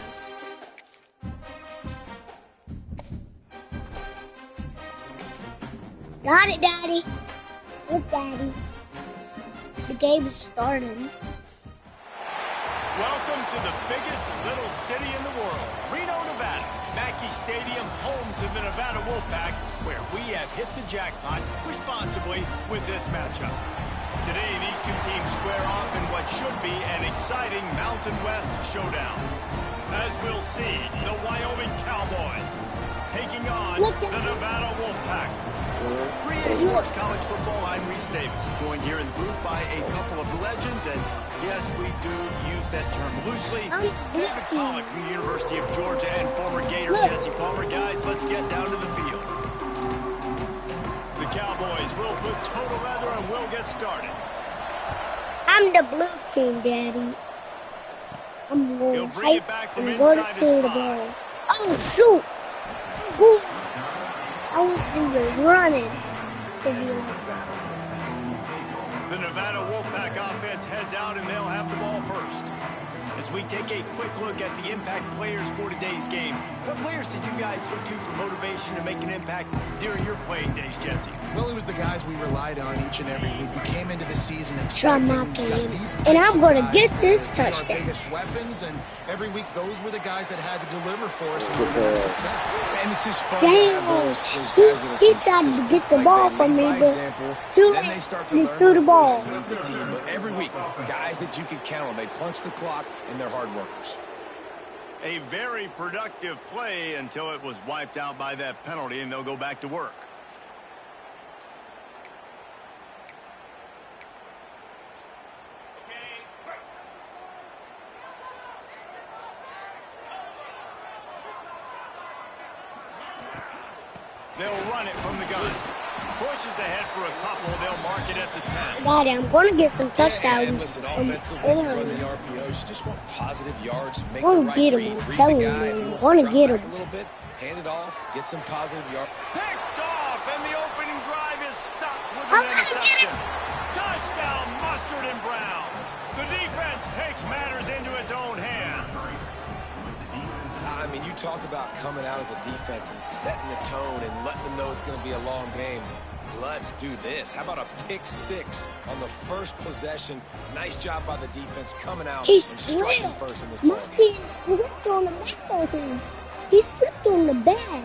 Got it, Daddy. Look, Daddy. The game is starting. Welcome to the biggest little city in the world, Reno, Nevada. Mackey Stadium, home to the Nevada Wolfpack, where we have hit the jackpot responsibly with this matchup. Today, these two teams square off in what should be an exciting Mountain West showdown. As we'll see, the Wyoming Cowboys taking on the Nevada Wolfpack. Free A Sports College Football, I'm Reese Davis, joined here in the booth by a couple of legends, and yes, we do use that term loosely. David Pollock from the University of Georgia and former Gator Jesse Palmer. Guys, let's get down to the field. The Cowboys will put total leather and we'll get started. I'm the blue team, Daddy. I'm going He'll bring it back from going inside to his the spot. ball. Oh, shoot! Ooh. I was even running to be like that. The Nevada Wolfpack offense heads out, and they'll have the ball first. As we take a quick look at the impact players for today's game, what players did you guys look to for motivation to make an impact during your playing days, Jesse? Well, it was the guys we relied on each and every week. We came into the season Try expecting my game. these And types I'm of going to guys get this be our touchdown. biggest weapons, and every week those were the guys that had to deliver for us and deliver success. And it's just fun Damn. to have those guys that are He tried to consistent. get the Like, ball they from lead me, by but example, too then late. they start to He learn threw their the ball. voice and lead the team. But every week, guys that you can count on, they punch the clock and they're hard workers. A very productive play until it was wiped out by that penalty, and they'll go back to work. They'll run it from the gun. Pushes ahead for a couple. They'll mark it at the 10. Daddy, I'm going to get some And touchdowns. listen, offensively, you run the RPOs, you just want positive yards, make the I'm right get him, read, I'm read telling the you, guy. If he I'm wants gonna drop get back him. a little bit, hand it off, get some positive yards. Picked off, and the opening drive is stopped with I'll an let him get interception. Touchdown, Mustard and Brown. The defense takes matters into its own hands. I mean, you talk about coming out as a defense and setting the tone and letting them know it's going to be a long game. Let's do this. How about a pick six on the first possession? Nice job by the defense coming out He and striking slipped. first in this My ballgame. team slipped on the back of him. He slipped on the back.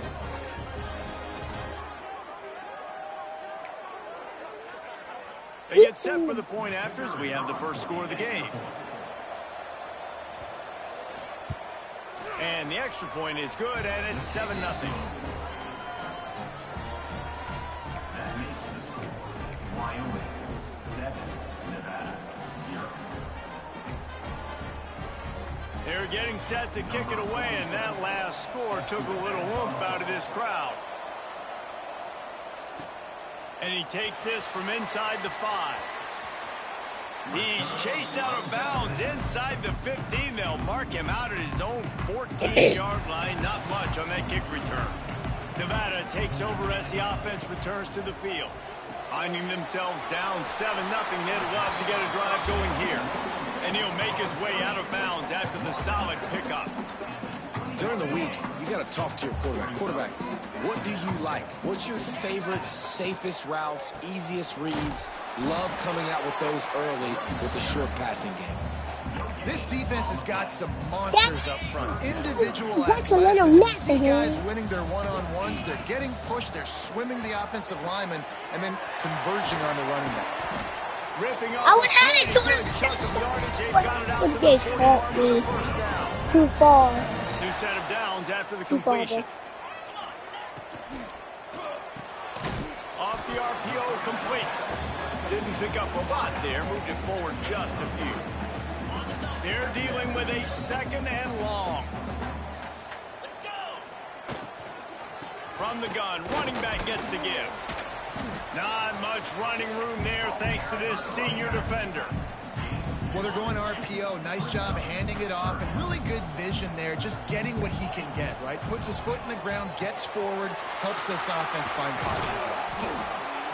They get set for the point after as we have the first score of the game. And the extra point is good, and it's 7-0. That makes the score Wyoming 7, Nevada 0. They're getting set to kick it away, and that last score took a little oomph out of this crowd. And he takes this from inside the 5. He's chased out of bounds inside the 15. They'll mark him out at his own 14-yard line. Not much on that kick return. Nevada takes over as the offense returns to the field. Finding themselves down 7-0, they'd love to get a drive going here. And he'll make his way out of bounds after the solid pickup. During the week, you got to talk to your quarterback. Quarterback, what do you like? What's your favorite, safest routes, easiest reads? Love coming out with those early with the short passing game. This defense has got some monsters up front. Individual That's a little athleticism. messy, See guys winning their one-on-ones. They're getting pushed. They're swimming the offensive lineman and then converging on the running back. I was headed towards the finish line. But they caught me too far. New set of downs after the Too far, completion. Off the RPO, complete. Didn't pick up a lot there. Moved it forward just a few. They're dealing with a 2nd and long. Let's go. From the gun, running back gets to give. Not much running room there thanks to this senior defender. Well, they're going RPO. Nice job handing it off, and really good vision there, just getting what he can get, right? Puts his foot in the ground, gets forward, helps this offense find positive yards.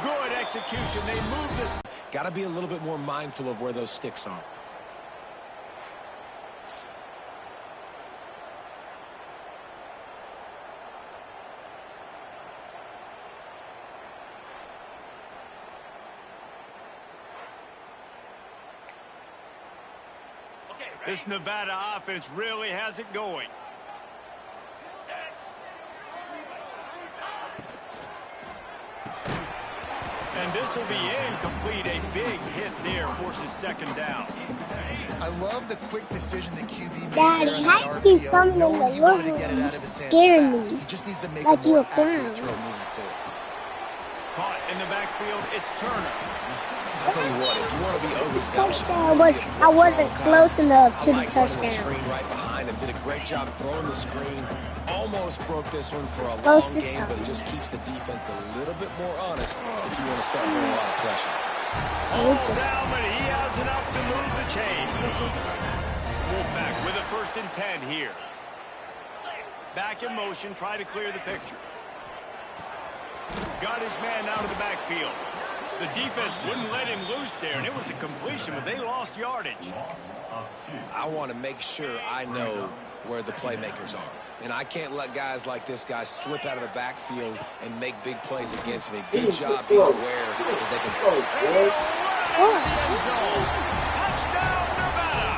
Good execution. They move this. Got to be a little bit more mindful of where those sticks are. This Nevada offense really has it going. And this will be incomplete. A big hit there forces 2nd down. I love the quick decision that QB made. Daddy, how you keep coming in the room? Scaring me. He just needs to make Like a you more a clown. accurate throw moving forward. Caught in the backfield, it's Turner. I'll tell you what, if you want to be overzealous, Touchdown, but I wasn't close enough to the I like running the touchdown. screen right behind him. Did a great job throwing the screen. Almost broke this one for a long Close to game, but it just keeps the defense a little bit more honest if you want to start bringing a lot of pressure. All down, but he has enough to move the chains. Wolfpack with a 1st and 10 here. Back in motion, try to clear the picture. Got his man out of the backfield. The defense wouldn't let him loose there, and it was a completion, but they lost yardage. I want to make sure I know where the playmakers are. And I can't let guys like this guy slip out of the backfield and make big plays against me. Good job being aware that they can. Touchdown, Nevada!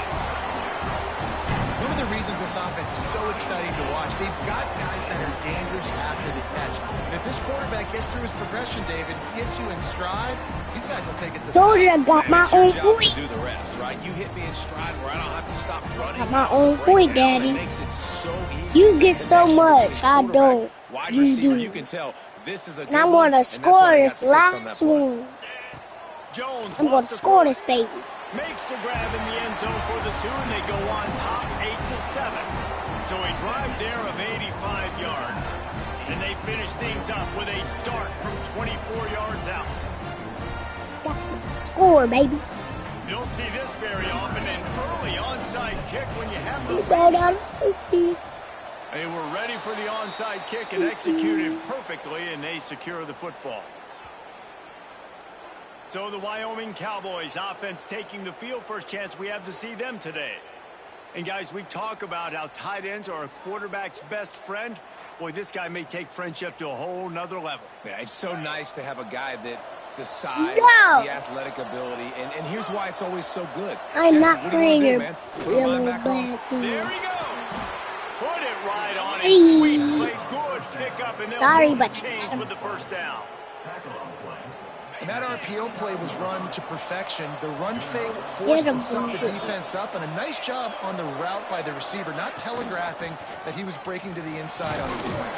One of the reasons this offense is so exciting to watch, they've got guys that are dangerous after the catch. And if this quarterback gets through his progression, David, hits you in stride, these guys will take it to the Told you I got my It's your own job to point. do the rest, right? You hit me in stride where I don't have to stop running. Got my own point, Daddy. It makes it so easy. You get so Connection much, between I quarterback, don't. Wide You receiver, do. you can tell this is a And good I'm one, gonna and that's why score they got this 6 on last that play. swing. Jones I'm gonna wants to score throw. this baby. Makes the grab in the end zone for the 2, and they go on top 8-7. So a drive there of 85 yards. And they finish things up with a dart from 24 yards out. Score, baby. You don't see this very often, an early onside kick when you have the Right out of cheese. They were ready for the onside kick and executed perfectly, and they secure the football. So the Wyoming Cowboys offense taking the field. First chance we have to see them today. And guys, we talk about how tight ends are a quarterback's best friend. Boy, this guy may take friendship to a whole nother level. Yeah, it's so nice to have a guy that the size, No. the athletic ability, and here's why it's always so good. I'm Jesse, not what do you wanna playing do, your man? Put a line yellow back on? bad team. There he goes. Put it right on Hey. his sweet play. Good pickup, and they'll Sorry, move the but- chains with the 1st down. And that RPO play was run to perfection. The run fake Get forced him, and sucked the boy. defense up, and a nice job on the route by the receiver, not telegraphing that he was breaking to the inside on his slant.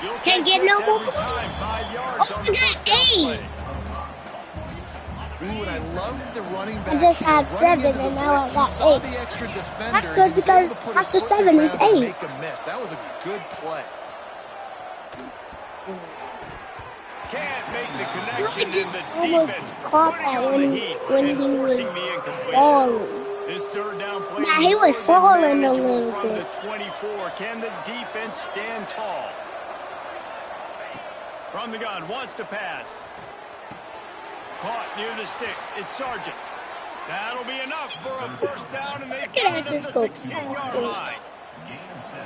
You'll Can't take get no this more every time. points. 5 yards Oh, on we the got 1st down 8. play. Ooh, and I love the running back. I just had 7 and now I got 8. That's good because after 7 is 8. Make a miss. That was a good play. Can't make the connection, and the Almost defense caught putting that on when the he heat was and forcing the incompletion. falling. This third down play Nah, he was more than falling a manageable little from bit. the 24. Can the defense stand tall? From the gun, wants to pass. Caught near the sticks. It's Sargent. That'll be enough for a first down, and they get it at the 16-yard line.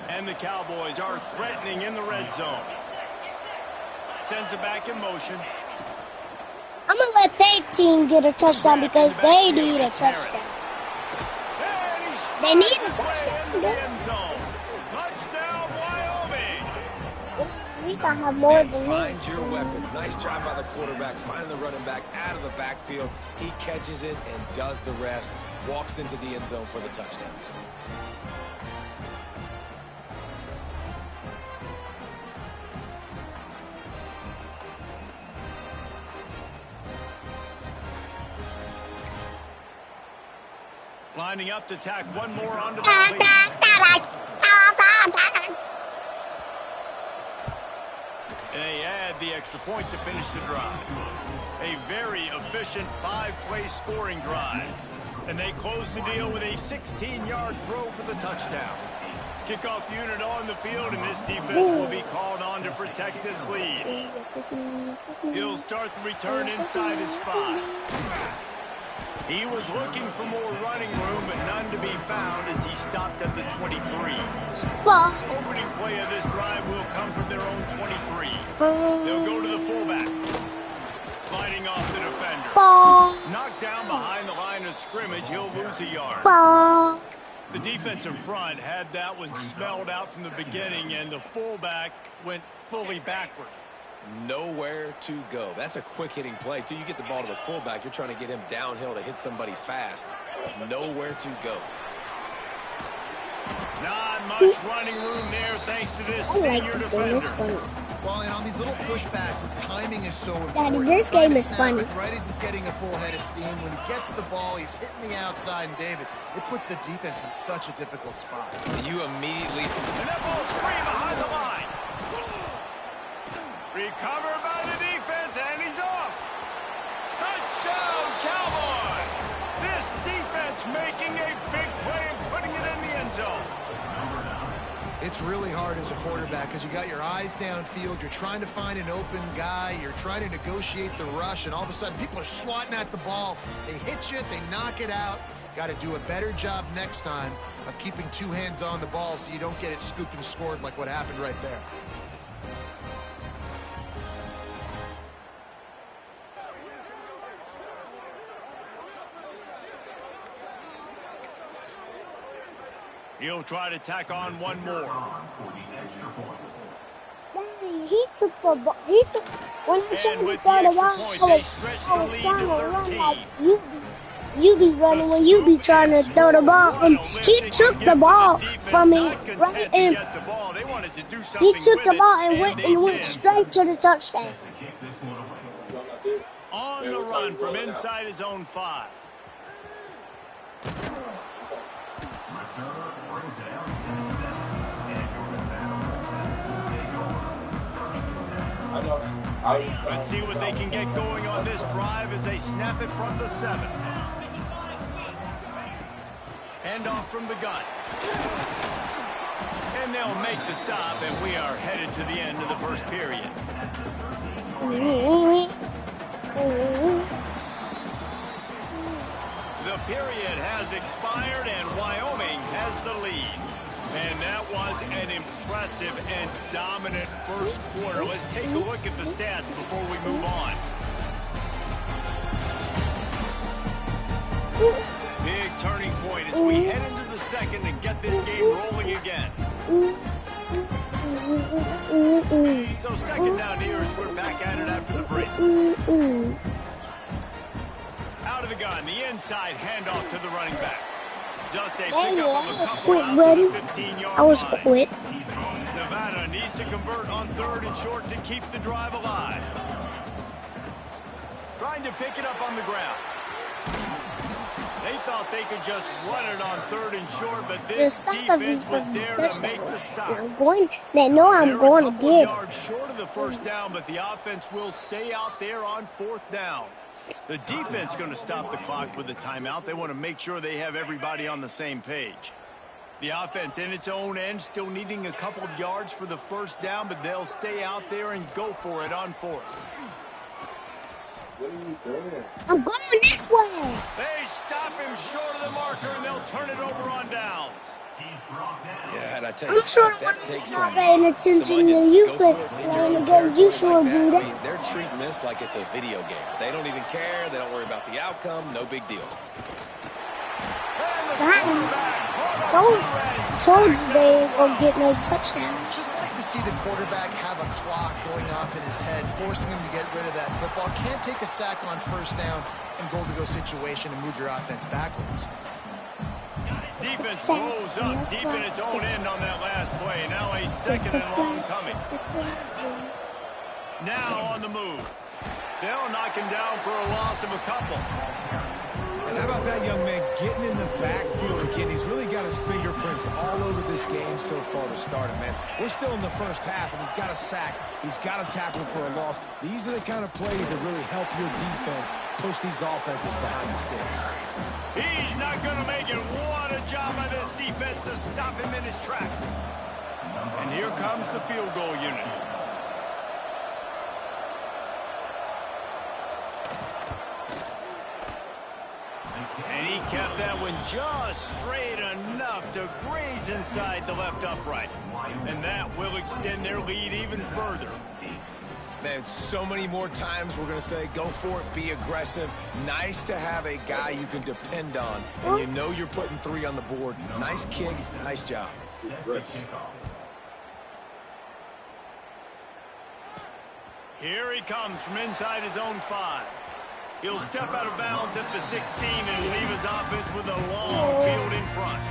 And the Cowboys are threatening in the red zone. Sends it back in motion. I'm going to let their team get a touchdown because they need a touchdown. They need a touchdown. Touchdown, Wyoming. At least I have more than me. Find your weapons. Nice job by the quarterback. Find the running back out of the backfield. He catches it and does the rest. Walks into the end zone for the touchdown. Lining up to tack one more onto the plate. And they add the extra point to finish the drive. A very efficient 5-play scoring drive. And they close the deal with a 16-yard throw for the touchdown. Kickoff unit on the field, and this defense will be called on to protect this lead. He'll start the return inside his 5. He was looking for more running room, but none to be found as he stopped at the 23. Opening play of this drive will come from their own 23. They'll go to the fullback. Fighting off the defender. Knocked down behind the line of scrimmage, he'll lose a yard. The defensive front had that one smelled out from the beginning, and the fullback went fully backward. Nowhere to go. That's a quick-hitting play. Till you get the ball to the fullback, you're trying to get him downhill to hit somebody fast. Nowhere to go. Not much running room there thanks to this senior defender. Well, and on these little push passes, timing is so Daddy, important. this game is funny. Right as he's getting a full head of steam, when he gets the ball, he's hitting the outside, and David, it puts the defense in such a difficult spot. You immediately... And that ball's free behind the line. Recovered by the defense, and he's off. Touchdown, Cowboys! This defense making a big play and putting it in the end zone. It's really hard as a quarterback because you got your eyes downfield. You're trying to find an open guy. You're trying to negotiate the rush, and all of a sudden people are swatting at the ball. They hit you. They knock it out. Got to do a better job next time of keeping 2 hands on the ball so you don't get it scooped and scored like what happened right there. He'll try to tack on one more. He took the ball. He took when I'm trying to throw the ball. I was trying to run like you be running when you be trying to throw the ball, and he took the ball from me, right? And he took the ball and went straight to the touchdown. On the run from inside his own 5. Let's see what they can get going on this drive as they snap it from the 7. Handoff from the gun. And they'll make the stop, and we are headed to the end of the first period. The period has expired, and Wyoming has the lead. And that was an impressive and dominant first quarter. Let's take a look at the stats before we move on. Big turning point as we head into the second and get this game rolling again. So second down here as we're back at it after the break. Out of the gun, the inside handoff to the running back. Just a pickup of a couple out to the 15-yard line. I was quick. Nevada needs to convert on 3rd and short to keep the drive alive. Trying to pick it up on the ground. They thought they could just run it on 3rd and short, but this defense was there to make the stop. They know I'm going to get it. Yards short of the 1st down, but the offense will stay out there on 4th down. The defense going to stop the clock with a timeout. They want to make sure they have everybody on the same page. The offense in its own end still needing a couple of yards for the 1st down, but they'll stay out there and go for it on 4th. What are you doing? I'm going this way. They stop him short of the marker, and they'll turn it over on downs. Yeah, and I tell you, I'm sure that takes I'm not paying attention to you playing the game. You sure do that. I mean, they're treating this like it's a video game. They don't even care. They don't worry about the outcome. No big deal. Told you they ain't gonna get no touchdown. Just like to see the quarterback have a clock going off in his head, forcing him to get rid of that football. Can't take a sack on 1st down and goal-to-go situation and move your offense backwards. Defense rolls up deep in its own end on that last play. Now a 2nd and long coming. Now on the move. They'll knock him down for a loss of a couple. And how about that young man getting in the backfield again? He's really got his fingerprints all over this game so far to start it, man. We're still in the 1st half, and he's got a sack. He's got a tackle for a loss. These are the kind of plays that really help your defense push these offenses behind the sticks. He's not going to make it. What a job by this defense to stop him in his tracks. And here comes the field goal unit. And he kept that one just straight enough to graze inside the left upright. And that will extend their lead even further. Man, so many more times we're going to say, go for it, be aggressive. Nice to have a guy you can depend on, and you know you're putting 3 on the board. Nice kick, nice job. Here he comes from inside his own 5. He'll step out of bounds at the 16 and leave his offense with a long field in front.